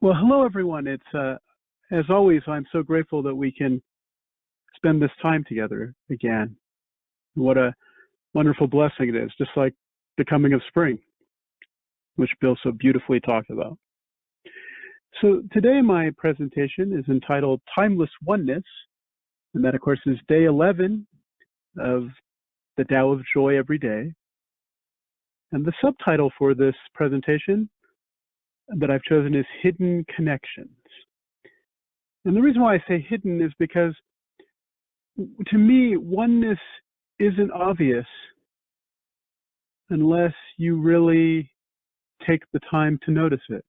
Well, hello, everyone. As always, I'm so grateful that we can spend this time together again. What a wonderful blessing it is, just like the coming of spring, which Bill so beautifully talked about. So today my presentation is entitled Timeless Oneness, and that, of course, is day 11 of the Tao of Joy Every Day. And the subtitle for this presentation that I've chosen is Hidden Connections. And the reason why I say hidden is because, to me, oneness isn't obvious unless you really take the time to notice it.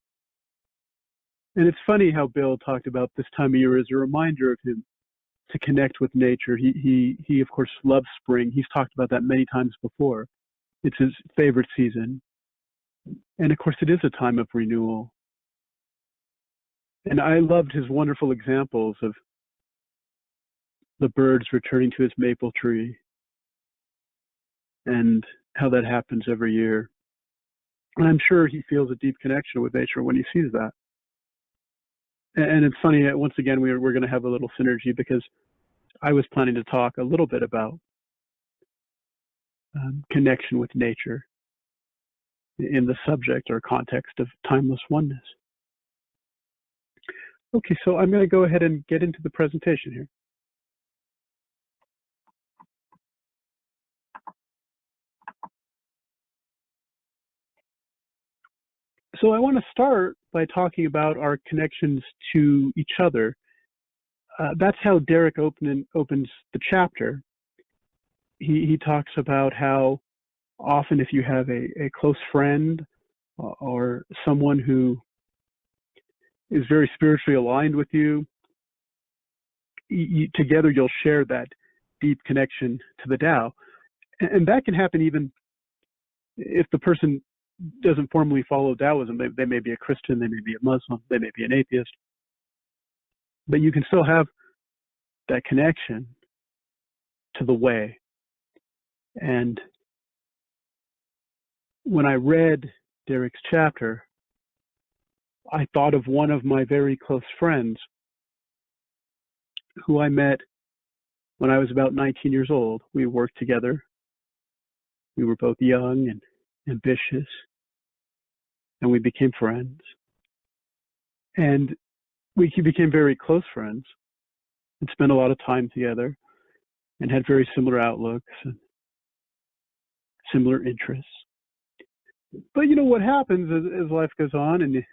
And it's funny how Bill talked about this time of year as a reminder of him to connect with nature. He of course loves spring. He's talked about that many times before. It's his favorite season. And of course it is a time of renewal. And I loved his wonderful examples of the birds returning to his maple tree and how that happens every year. And I'm sure he feels a deep connection with nature when he sees that. And it's funny, once again, we're going to have a little synergy because I was planning to talk a little bit about connection with nature in the subject or context of timeless oneness. Okay, so I'm going to go ahead and get into the presentation here. So I want to start by talking about our connections to each other. That's how Derek opens the chapter. He talks about how often if you have a close friend or someone who is very spiritually aligned with you, together you'll share that deep connection to the Tao. And that can happen even if the person doesn't formally follow Taoism. They may be a Christian, they may be a Muslim, they may be an atheist, but you can still have that connection to the way. And when I read Derek's chapter, I thought of one of my very close friends who I met when I was about 19 years old. We worked together. We were both young and ambitious, and we became friends. And we became very close friends and spent a lot of time together and had very similar outlooks and similar interests. But you know what happens as life goes on, and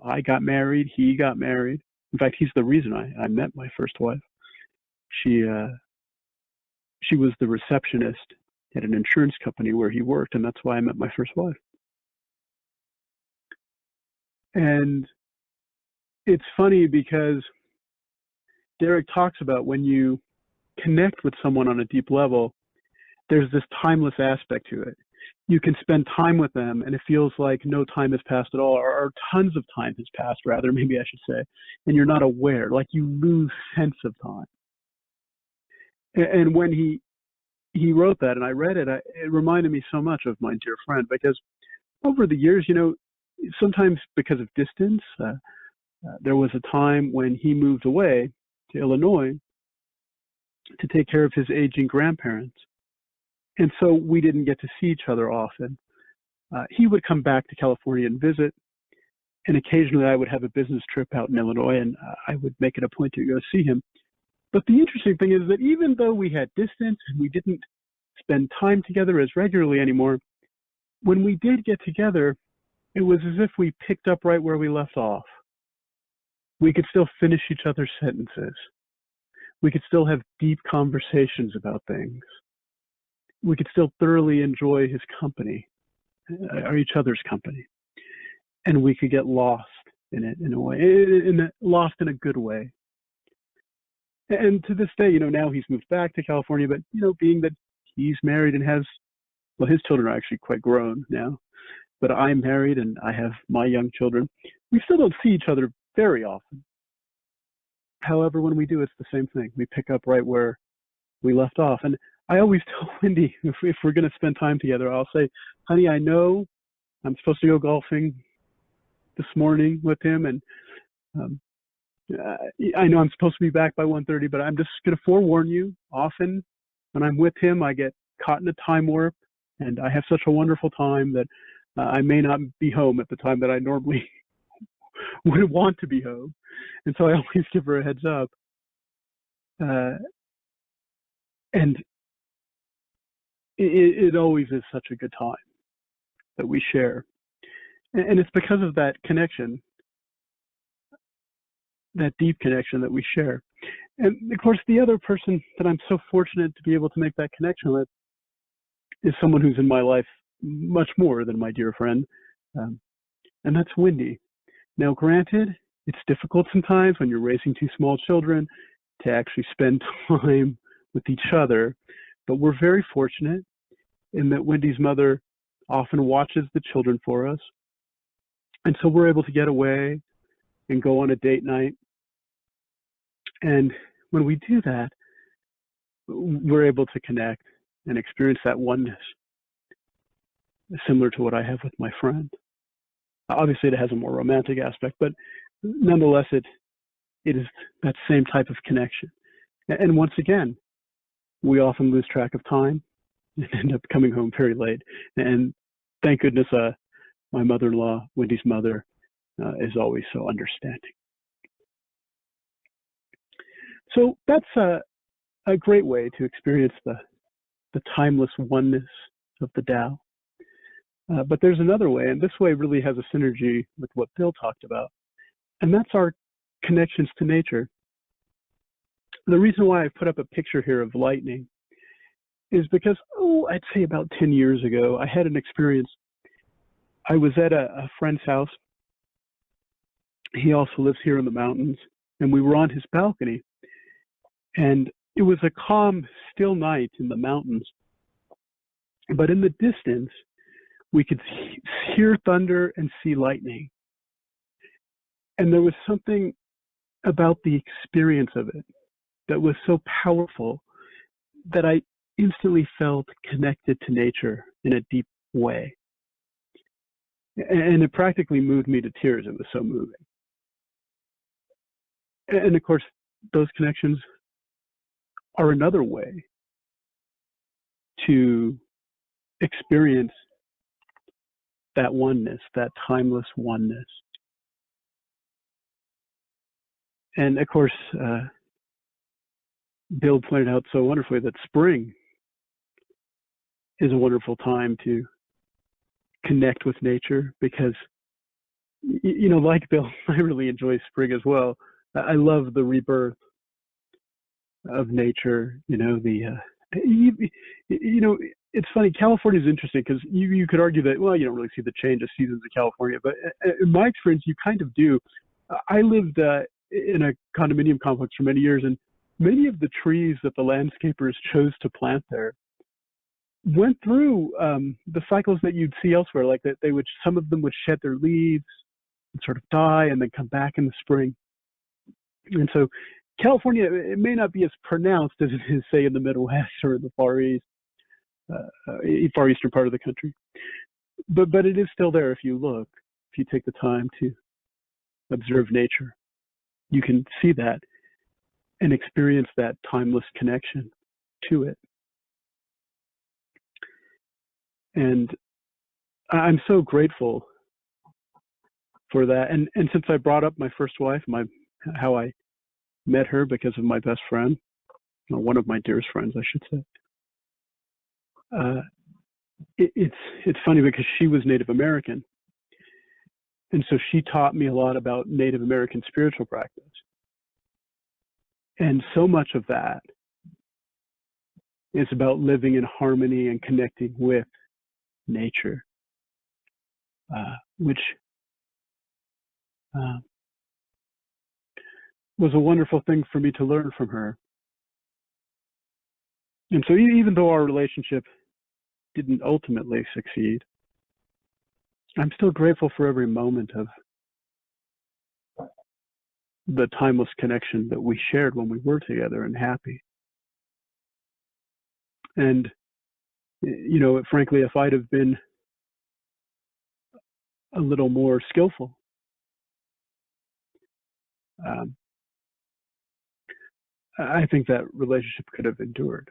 I got married, he got married. In fact, he's the reason I met my first wife. She was the receptionist at an insurance company where he worked, and that's why I met my first wife. And it's funny because Derek talks about when you connect with someone on a deep level, there's this timeless aspect to it. You can spend time with them and it feels like no time has passed at all, or tons of time has passed, rather, maybe I should say, and you're not aware, like you lose sense of time. And when he wrote that and I read it, it reminded me so much of my dear friend, because over the years, sometimes because of distance, there was a time when he moved away to Illinois to take care of his aging grandparents. And so we didn't get to see each other often. He would come back to California and visit, and occasionally I would have a business trip out in Illinois, and I would make it a point to go see him. But the interesting thing is that even though we had distance and we didn't spend time together as regularly anymore, when we did get together, it was as if we picked up right where we left off. We could still finish each other's sentences. We could still have deep conversations about things. We could still thoroughly enjoy his company, or each other's company. And we could get lost in it in a way, lost in a good way. And to this day, now he's moved back to California, but, being that he's married and has, well, his children are actually quite grown now, but I'm married and I have my young children. We still don't see each other very often. However, when we do, it's the same thing. We pick up right where we left off. And I always tell Wendy, if we're going to spend time together, I'll say, honey, I know I'm supposed to go golfing this morning with him, and I know I'm supposed to be back by 1:30, but I'm just going to forewarn you. Often, when I'm with him, I get caught in a time warp, and I have such a wonderful time that I may not be home at the time that I normally would want to be home, and so I always give her a heads up. And it always is such a good time that we share, and it's because of that connection, that deep connection that we share. And of course, the other person that I'm so fortunate to be able to make that connection with is someone who's in my life much more than my dear friend, and that's Wendy. Now, granted, it's difficult sometimes when you're raising two small children to actually spend time with each other, but we're very fortunate in that Wendy's mother often watches the children for us, and so we're able to get away and go on a date night. And when we do that, we're able to connect and experience that oneness, similar to what I have with my friend. Obviously, it has a more romantic aspect, but nonetheless, it is that same type of connection. And once again, we often lose track of time and end up coming home very late. And thank goodness, my mother-in-law, Wendy's mother, is always so understanding. So that's a great way to experience the timeless oneness of the Tao. But there's another way, and this way really has a synergy with what Bill talked about, and that's our connections to nature. The reason why I put up a picture here of lightning is because, I'd say about 10 years ago, I had an experience. I was at a friend's house. He also lives here in the mountains, and we were on his balcony. And it was a calm, still night in the mountains. But in the distance, we could hear thunder and see lightning. And there was something about the experience of it that was so powerful that I instantly felt connected to nature in a deep way. And it practically moved me to tears. It was so moving. And of course, those connections are another way to experience that oneness, that timeless oneness. And of course, Bill pointed out so wonderfully that spring is a wonderful time to connect with nature because, like Bill, I really enjoy spring as well. I love the rebirth of nature. It's funny. California is interesting because you could argue that, well, you don't really see the change of seasons in California, but in my experience, you kind of do. I lived in a condominium complex for many years, and many of the trees that the landscapers chose to plant there went through the cycles that you'd see elsewhere, like that some of them would shed their leaves and sort of die and then come back in the spring. And so California, it may not be as pronounced as it is, say, in the Midwest or in the Far East, far eastern part of the country. But it is still there if you look, if you take the time to observe nature. You can see that and experience that timeless connection to it. And I'm so grateful for that. And since I brought up my first wife, how I met her because of my best friend, or one of my dearest friends, I should say. It's funny because she was Native American. And so she taught me a lot about Native American spiritual practice. And so much of that is about living in harmony and connecting with nature, which was a wonderful thing for me to learn from her. And so even though our relationship didn't ultimately succeed, I'm still grateful for every moment of the timeless connection that we shared when we were together and happy. And, frankly, if I'd have been a little more skillful I think that relationship could have endured.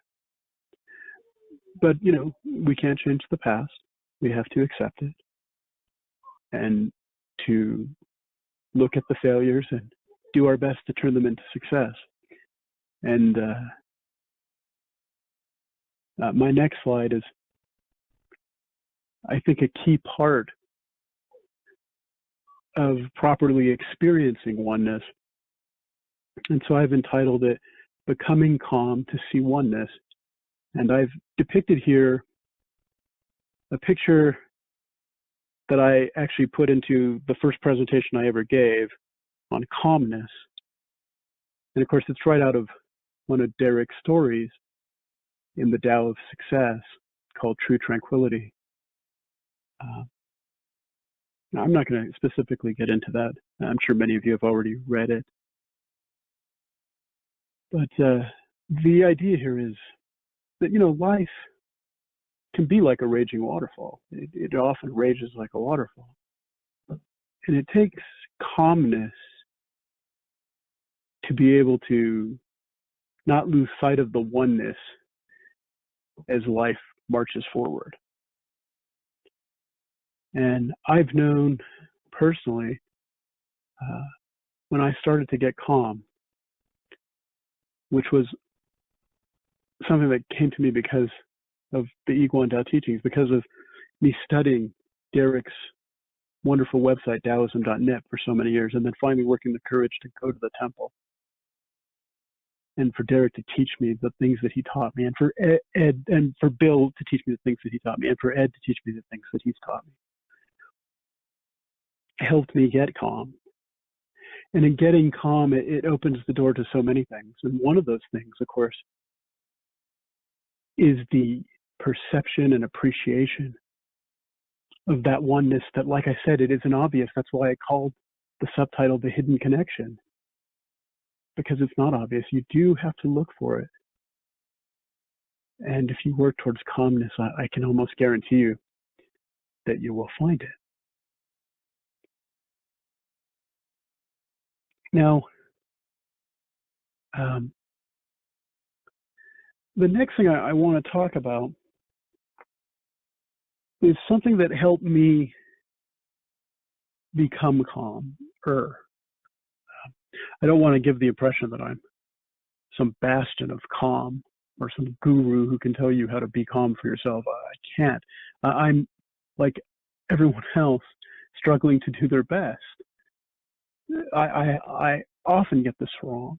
But, we can't change the past. We have to accept it and to look at the failures and do our best to turn them into success. And my next slide is, I think, a key part of properly experiencing oneness. And so I've entitled it Becoming Calm to See Oneness. And I've depicted here a picture that I actually put into the first presentation I ever gave on calmness. And of course, it's right out of one of Derek's stories in the Tao of Success called True Tranquility. I'm not going to specifically get into that. I'm sure many of you have already read it. But the idea here is that, life can be like a raging waterfall. It often rages like a waterfall. And it takes calmness to be able to not lose sight of the oneness as life marches forward. And I've known personally, when I started to get calm, which was something that came to me because of the Ego and Tao teachings, because of me studying Derek's wonderful website, Taoism.net, for so many years, and then finally working the courage to go to the temple. And for Derek to teach me the things that he taught me, and for Ed and for Bill to teach me the things that he taught me, and for Ed to teach me the things that he's taught me, it helped me get calm. And in getting calm, it opens the door to so many things. And one of those things, of course, is the perception and appreciation of that oneness that, like I said, it isn't obvious. That's why I called the subtitle The Hidden Connection, because it's not obvious. You do have to look for it. And if you work towards calmness, I can almost guarantee you that you will find it. Now, the next thing I want to talk about is something that helped me become calmer. I don't want to give the impression that I'm some bastion of calm or some guru who can tell you how to be calm for yourself. I can't. I'm like everyone else, struggling to do their best. I often get this wrong,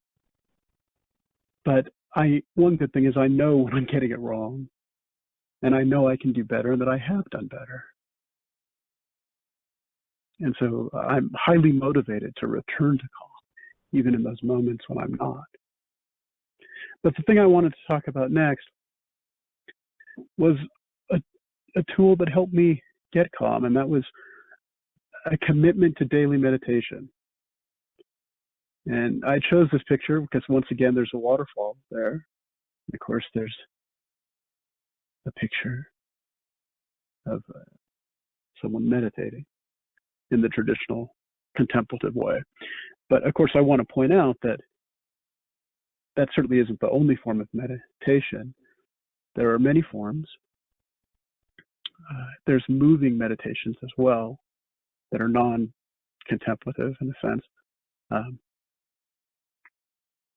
but one good thing is I know when I'm getting it wrong, and I know I can do better, and that I have done better. And so I'm highly motivated to return to calm, even in those moments when I'm not. But the thing I wanted to talk about next was a tool that helped me get calm, and that was a commitment to daily meditation. And I chose this picture because, once again, there's a waterfall there. And of course, there's a picture of someone meditating in the traditional contemplative way. But of course, I want to point out that that certainly isn't the only form of meditation. There are many forms. There's moving meditations as well that are non-contemplative in a sense.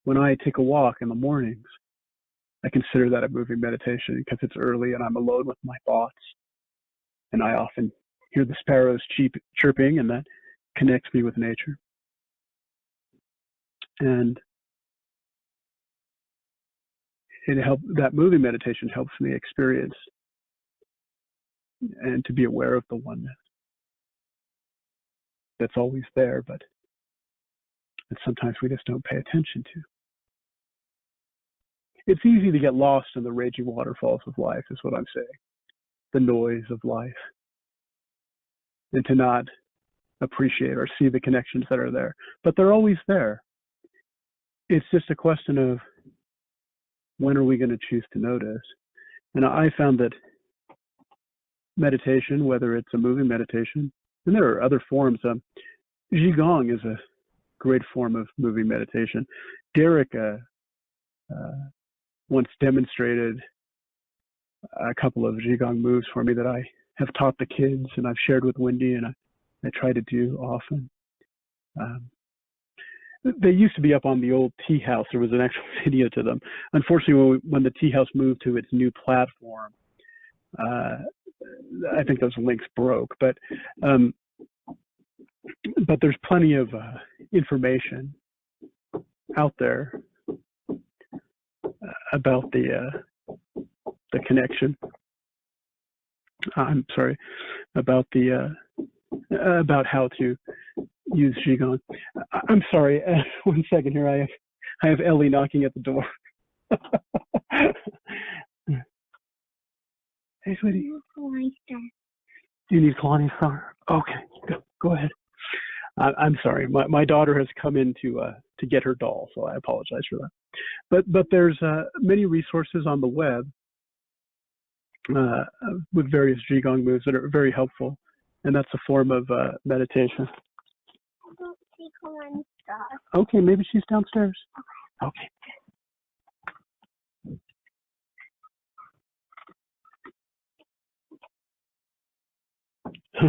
When I take a walk in the mornings, I consider that a moving meditation because it's early and I'm alone with my thoughts. And I often hear the sparrows chirping, and that connects me with nature. And that moving meditation helps me experience and to be aware of the oneness that's always there, but that sometimes we just don't pay attention to. It's easy to get lost in the raging waterfalls of life, is what I'm saying. The noise of life. And to not appreciate or see the connections that are there. But they're always there. It's just a question of when are we going to choose to notice? And I found that meditation, whether it's a moving meditation, and there are other forms. Qigong is great form of moving meditation. Derek once demonstrated a couple of Qigong moves for me that I have taught the kids and I've shared with Wendy and I try to do often. They used to be up on the old tea house. There was an actual video to them. Unfortunately, when the tea house moved to its new platform, I think those links broke. But there's plenty of information out there about the connection. I'm sorry, about how to use Qigong. I'm sorry. 1 second here. I have Ellie knocking at the door. Hey, sweetie. Do you need Kalani Star? Okay, go ahead. I'm sorry. My daughter has come in to get her doll, so I apologize for that. But there's many resources on the web with various Qigong moves that are very helpful, and that's a form of meditation. I don't see Kalani Star. Okay, maybe she's downstairs. Okay.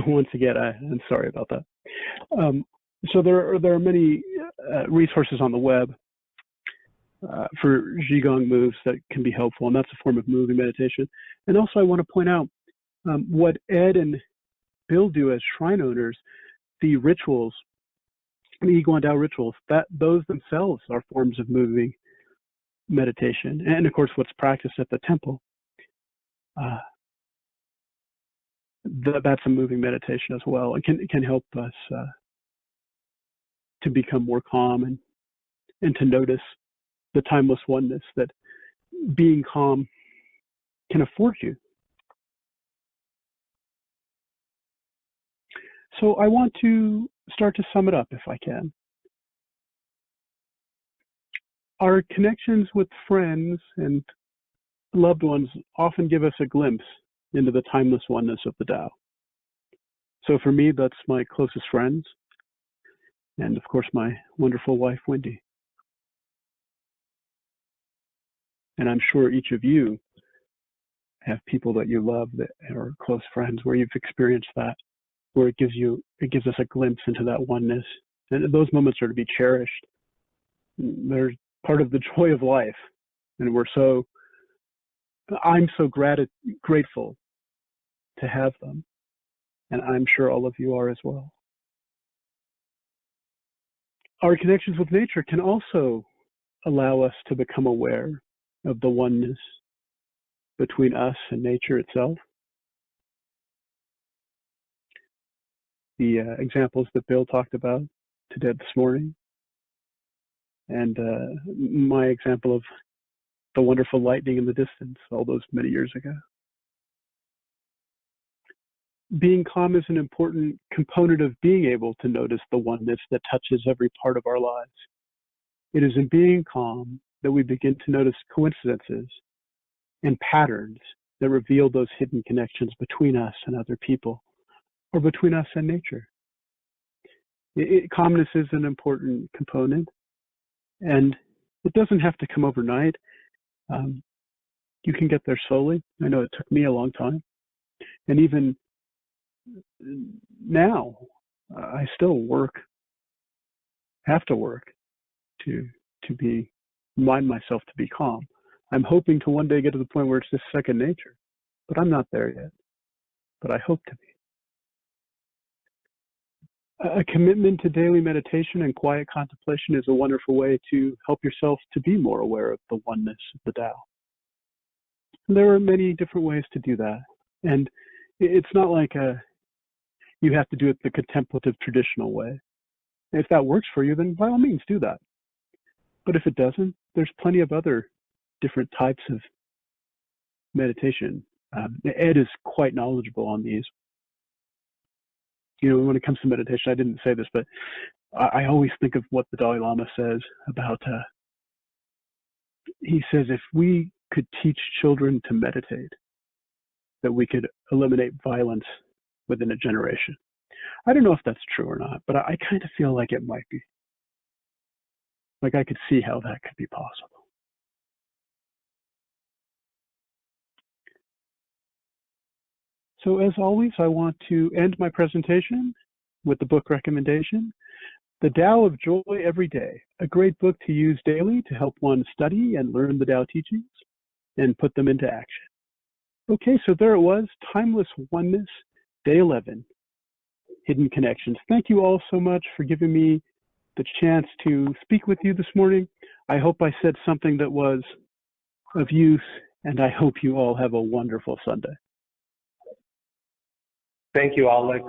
Once again, I'm sorry about that. So there are many resources on the web for Qigong moves that can be helpful, and that's a form of moving meditation. And also I want to point out what Ed and Bill do as shrine owners, the rituals, the Yiguan Dao rituals, that those themselves are forms of moving meditation. And of course, what's practiced at the temple, that's a moving meditation as well. It can help us to become more calm and to notice the timeless oneness that being calm can afford you. So I want to start to sum it up if I can. Our connections with friends and loved ones often give us a glimpse into the timeless oneness of the Tao. So for me, that's my closest friends, and of course my wonderful wife, Wendy. And I'm sure each of you have people that you love that are close friends where you've experienced that, where it gives us a glimpse into that oneness. And those moments are to be cherished. They're part of the joy of life. And I'm so grateful to have them. And I'm sure all of you are as well. Our connections with nature can also allow us to become aware of the oneness between us and nature itself. The examples that Bill talked about today this morning, and my example of the wonderful lightning in the distance all those many years ago. Being calm is an important component of being able to notice the oneness that touches every part of our lives. It is in being calm that we begin to notice coincidences and patterns that reveal those hidden connections between us and other people, or between us and nature. Calmness is an important component, and it doesn't have to come overnight. You can get there slowly. I know it took me a long time, and even now, I still have to work to remind myself to be calm. I'm hoping to one day get to the point where it's just second nature, but I'm not there yet, but I hope to be. A commitment to daily meditation and quiet contemplation is a wonderful way to help yourself to be more aware of the oneness of the Tao. There are many different ways to do that, and it's not like you have to do it the contemplative traditional way. If that works for you, then by all means do that. But if it doesn't, there's plenty of other different types of meditation. Ed is quite knowledgeable on these. You know, when it comes to meditation, I didn't say this, but I always think of what the Dalai Lama says about, he says, if we could teach children to meditate, that we could eliminate violence within a generation. I don't know if that's true or not, but I kind of feel like it might be. Like I could see how that could be possible. So as always, I want to end my presentation with the book recommendation, The Tao of Joy Every Day, a great book to use daily to help one study and learn the Tao teachings and put them into action. Okay, so there it was, Timeless Oneness, Day 11, Hidden Connections. Thank you all so much for giving me the chance to speak with you this morning. I hope I said something that was of use, and I hope you all have a wonderful Sunday. Thank you, Alex.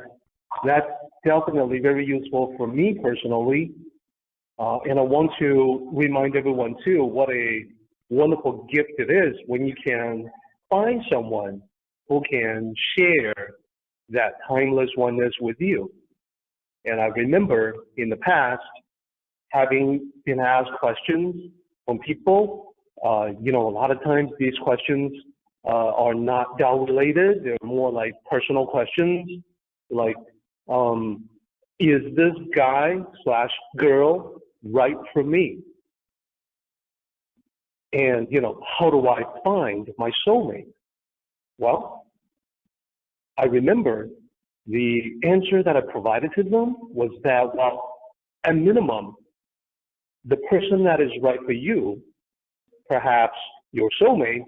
That's definitely very useful for me personally. And I want to remind everyone too, what a wonderful gift it is when you can find someone who can share that timeless oneness with you. And I remember in the past having been asked questions from people. A lot of times these questions are not Tao related. They're more like personal questions, like, is this guy/girl right for me? And, how do I find my soulmate? Well, I remember the answer that I provided to them was that, well, at minimum, the person that is right for you, perhaps your soulmate,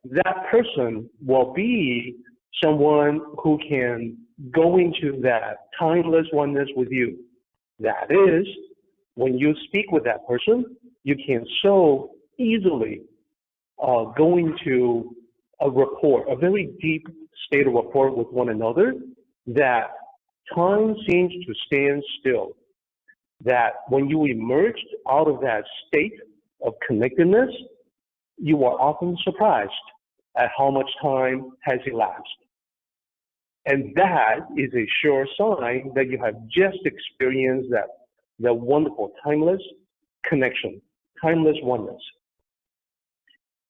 that person will be someone who can go into that timeless oneness with you. That is, when you speak with that person, you can so easily go into a rapport, a very deep state of rapport with one another, that time seems to stand still. That when you emerge out of that state of connectedness, you are often surprised at how much time has elapsed. And that is a sure sign that you have just experienced that wonderful timeless connection, timeless oneness.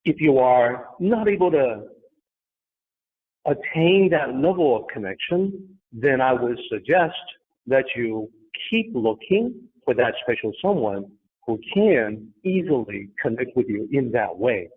If you are not able to attain that level of connection, then I would suggest that you keep looking for that special someone who can easily connect with you in that way.